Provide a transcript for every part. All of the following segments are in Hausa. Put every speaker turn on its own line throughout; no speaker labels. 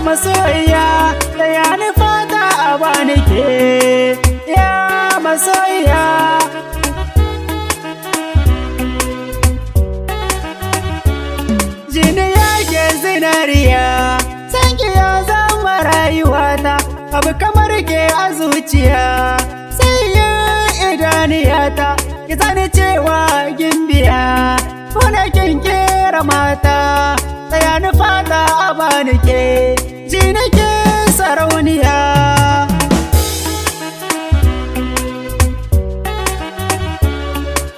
Masoyiya taya ni fata a bani ke ya masoyiya. Jini yake zinariya sanki ya zama rayuwata, abu kamar ke a zuciya sai yin idaniyata ki sani cewa gimbiya kuna kin kera mata taya ni fata a bani ke ji nake sarauniya.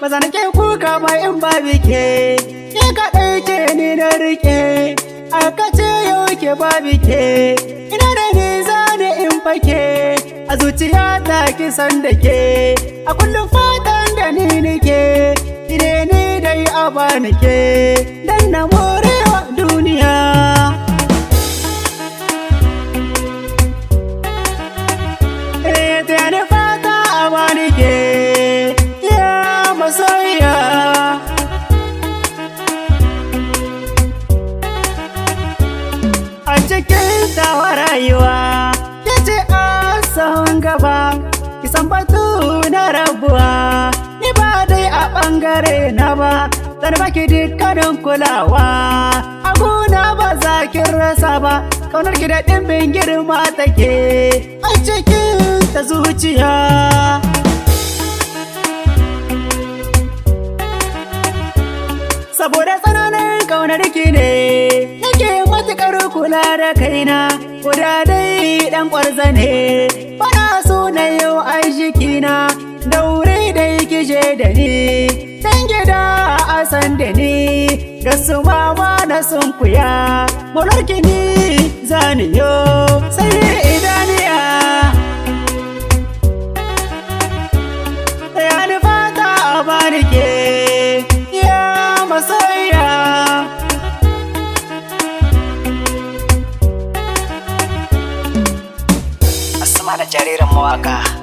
Ba za nake kuka ba in babu ke, ke kaɗai ce ni na rike, aka ce yau ke babu ke, ina da ni zane in fake, a zuciya ta kisan da ke, a kullum fatan da ni nake, ide ni dai a bani ke, dan na morewa duniya. Masoyiya a cikin tawa rayuwa ke ce a sahun gaba, ki san batu na rabuwa ni ba dai a ɓangare na ba, zan baki dukkanin kulawa a gona ba za ki rasa ba, kaunar ki da ɗimbin girma take a cikin ta zuciya. Saboda tsananin ƙaunar ki ne nake matuƙar kula da kaina, guda dai ɗan ƙwarza ne bana so na yau aikina, daure dai kije da ni dan gida a san da ni, ga su mama na sun kuya maular ki ni zaniyo sai idaniya. Ya ni fata a bani ke masoyiya. Asma da jaririn mawaka.